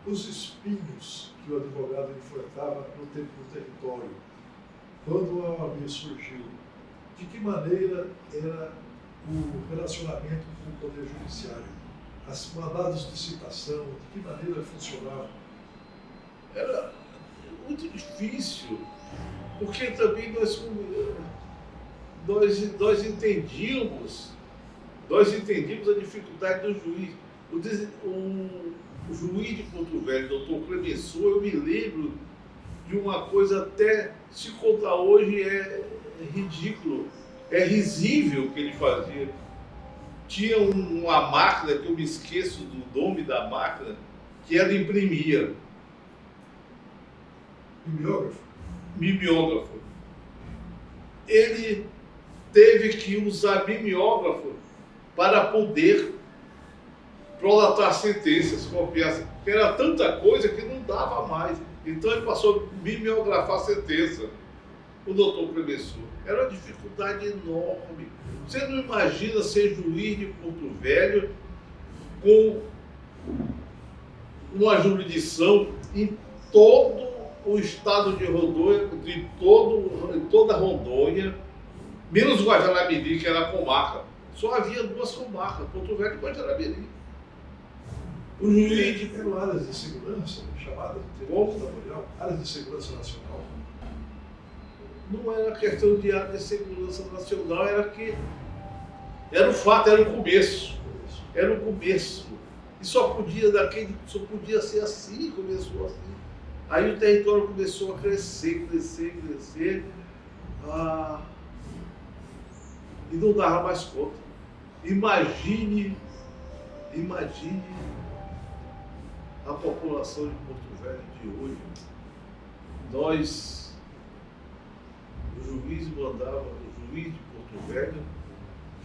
os espinhos que o advogado enfrentava no tempo do território, quando a OAB surgiu, de que maneira era o relacionamento com o Poder Judiciário, as mandados de citação, de que maneira funcionava? Era muito difícil, porque também nós entendíamos a dificuldade do juiz. O juiz de Porto Velho, doutor Clemenceau, eu me lembro de uma coisa até, se contar hoje, é ridículo, é risível o que ele fazia. Tinha uma máquina, que eu me esqueço do nome da máquina, que ela imprimia. Mimeógrafo. Ele teve que usar mimeógrafo para poder prolatar sentenças, copiar, porque era tanta coisa que não dava mais. Então ele passou a mimeografar a sentença. O doutor Clemenceau. Era uma dificuldade enorme. Você não imagina ser juiz de Porto Velho com uma jurisdição em todo o estado de Rondônia, em toda Rondônia, menos Guajará-Mirim, que era a comarca. Só havia 2 comarcas, Porto Velho e Guajará-Mirim. O juiz de... Eram áreas de segurança, chamadas áreas de segurança nacional. Não era questão de área de segurança nacional, era o fato, era o começo. Era o começo. E só podia ser assim, começou assim. Aí o território começou a crescer. E não dava mais conta. Imagine a população de Porto Velho de hoje. O juiz de Porto Velho,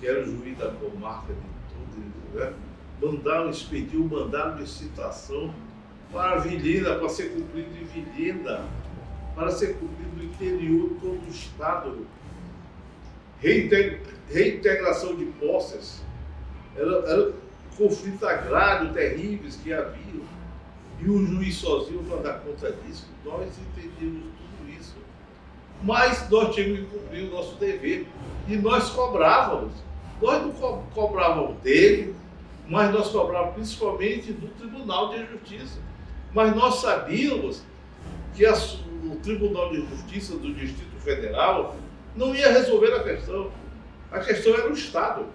que era o juiz da comarca de tudo, né? Expediu um mandado de citação para a Vilhena, para ser cumprido em Vilhena, para ser cumprido no interior de todo o estado. Reintegração de posses. Era conflitos agrários terríveis que havia. E o juiz sozinho para dar conta disso. Nós entendemos tudo isso. Mas nós tínhamos que cumprir o nosso dever. E nós cobrávamos. Nós não cobrávamos dele, mas nós cobrávamos principalmente do Tribunal de Justiça. Mas nós sabíamos que o Tribunal de Justiça do Distrito Federal não ia resolver a questão. A questão era o Estado.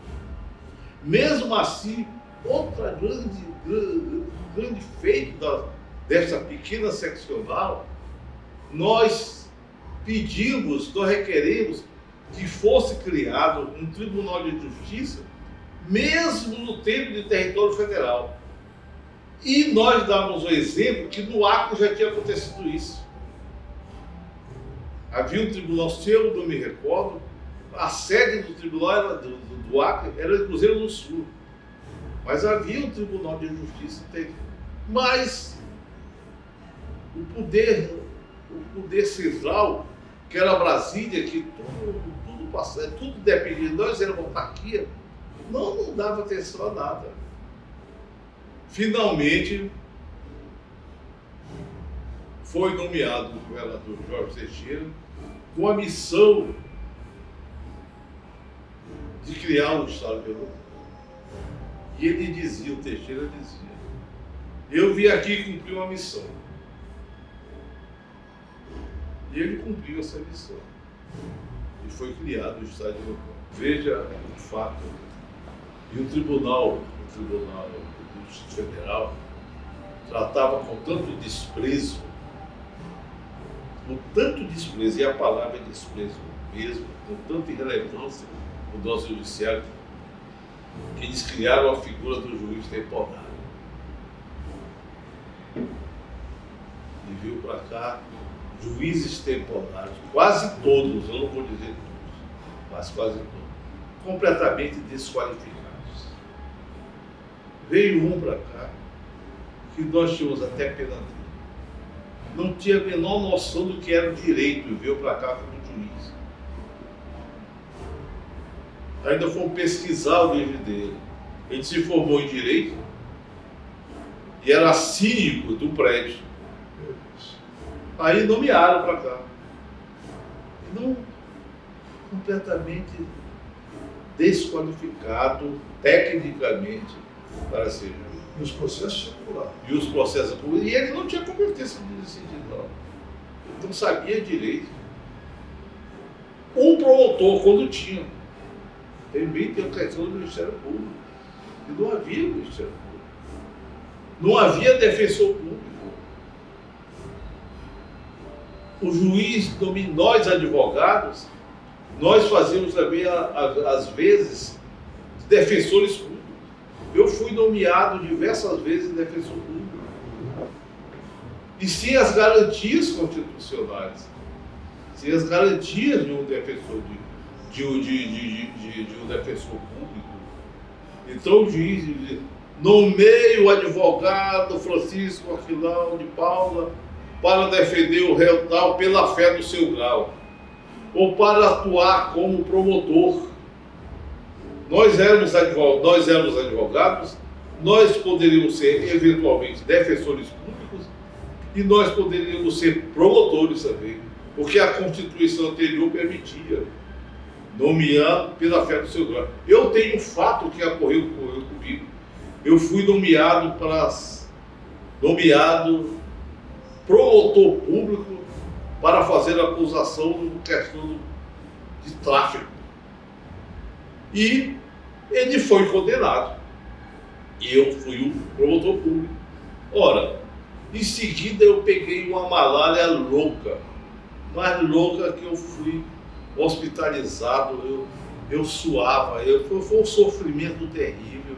Mesmo assim, outra grande feito dessa pequena seccional, nós requerimos que fosse criado um Tribunal de Justiça, mesmo no tempo de território federal. E nós damos o exemplo que no Acre já tinha acontecido isso. Havia um tribunal, se eu não me recordo, a sede do tribunal do Acre era em Cruzeiro do Sul. Mas havia um Tribunal de Justiça. Mas o poder central, que era Brasília, que tudo dependia de nós, era uma autarquia, não dava atenção a nada. Finalmente, foi nomeado o governador Jorge Teixeira com a missão de criar um Estado de Rondônia. E o Teixeira dizia, eu vim aqui cumprir uma missão. E ele cumpriu essa missão. E foi criado o Estado de Rondônia. Veja o fato. E o Tribunal do Distrito Federal tratava com tanto desprezo, e a palavra é desprezo mesmo, com tanta irrelevância o nosso judiciário, que eles criaram a figura do juiz temporário. E viu para cá juízes temporários, quase todos, eu não vou dizer todos, mas quase todos, completamente desqualificados. Veio um para cá, que nós tínhamos até pena dele. Não tinha a menor noção do que era o direito, e veio para cá como juiz. Ainda fomos pesquisar o livro dele. Ele se formou em Direito e era síndico do prédio. Aí nomearam para cá. E não completamente desqualificado tecnicamente para ser juiz. E os processos circularam. E os processos. E ele não tinha competência de decidir, não. Ele não sabia direito. Um promotor, quando tinha, também tem a questão do Ministério Público. E não havia Ministério Público. Não havia defensor público. O juiz, nós advogados, nós fazíamos também, às vezes, defensores públicos. Eu fui nomeado diversas vezes defensor público. E sem as garantias constitucionais, sem as garantias de um defensor, de um defensor público. Então o juiz nomeia o advogado Francisco Aquilão de Paula para defender o réu tal pela fé do seu grau, ou para atuar como promotor. Nós éramos advogados, nós poderíamos ser eventualmente defensores públicos e nós poderíamos ser promotores também, porque a Constituição anterior permitia nomear pela fé do seu grau. Eu tenho um fato que ocorreu comigo. Eu fui nomeado promotor público para fazer a acusação em questão de tráfico. E ele foi condenado. E eu fui o promotor público. Ora, em seguida eu peguei uma malária louca, mais louca que eu fui hospitalizado, eu suava, foi um sofrimento terrível.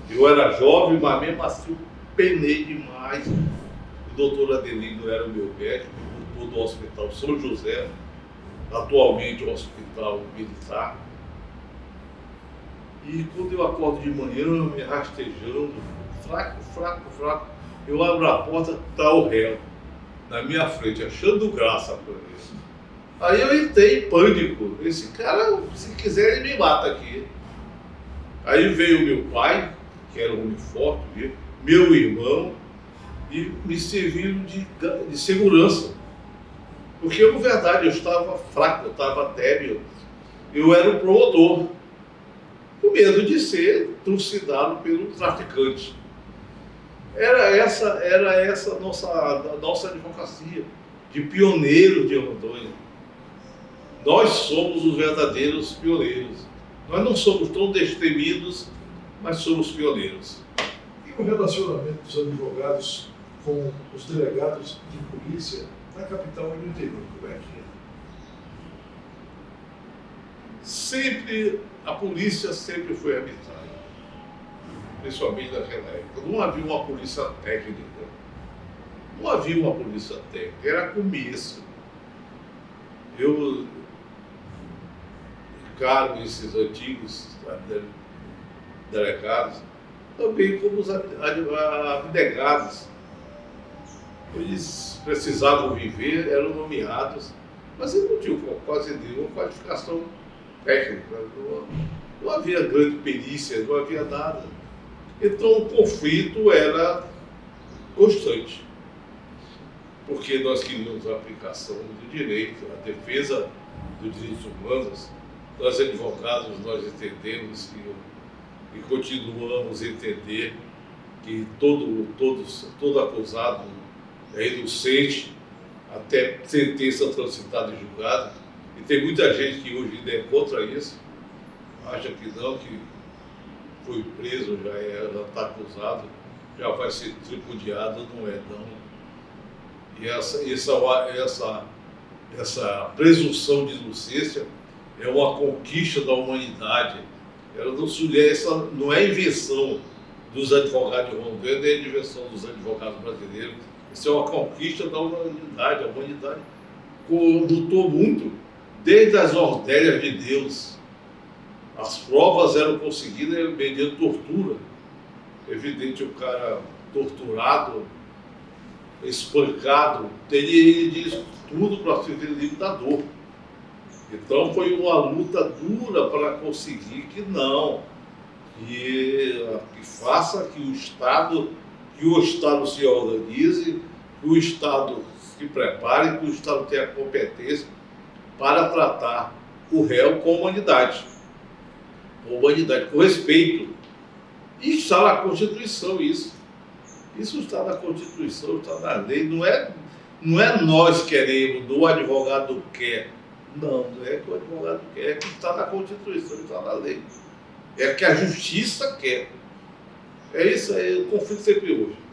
Eu era jovem, mas mesmo assim eu penei demais. O doutor Adelino era o meu médico, do Hospital São José, atualmente o Hospital Militar. E quando eu acordo de manhã, me rastejando, fraco, eu abro a porta, está o réu na minha frente, achando graça para ele. Aí eu entrei em pânico. Esse cara, se quiser, ele me mata aqui. Aí veio meu pai, que era um uniforme, meu irmão, e me serviram de segurança. Porque, na verdade, eu estava fraco, eu estava débil. Eu era o promotor, com medo de ser trucidado pelo traficante. Era essa a nossa advocacia, de pioneiro de Rondônia. Nós somos os verdadeiros pioneiros. Nós não somos tão destemidos, mas somos pioneiros. E o relacionamento dos advogados com os delegados de polícia na capital e no interior, como é que é? A polícia sempre foi arbitrária, principalmente naquela época. Não havia uma polícia técnica. Era começo. Eu encaro esses antigos delegados também como os abnegados. Eles precisavam viver, eram nomeados, mas eles não tinham quase nenhuma qualificação técnica. Não havia grande perícia, não havia nada. Então o conflito era constante, porque nós queríamos a aplicação do direito, a defesa dos direitos humanos. Nós advogados, nós entendemos e continuamos a entender que todo acusado é inocente até sentença transitada e julgada. E tem muita gente que hoje ainda é contra isso, acha que não, que foi preso, já está acusado, já vai ser tripudiado, não é não. E essa presunção de inocência é uma conquista da humanidade. Essa não é invenção dos advogados de Rondônia, nem é invenção dos advogados brasileiros. Isso é uma conquista da humanidade. A humanidade lutou muito, desde as ordélias de Deus. As provas eram conseguidas mediante tortura. Evidente, o cara torturado, espancado, ele diz tudo para se ver livre da dor. Então foi uma luta dura para conseguir que faça que o Estado que o Estado se organize, que o Estado se prepare, que o Estado tenha competência para tratar o réu com humanidade, com respeito. E está na Constituição isso. Isso está na Constituição, está na lei. Não é nós queremos, o advogado quer. Não é que o advogado quer, é que está na Constituição, está na lei. É que a justiça quer. É isso aí, o conflito sempre hoje.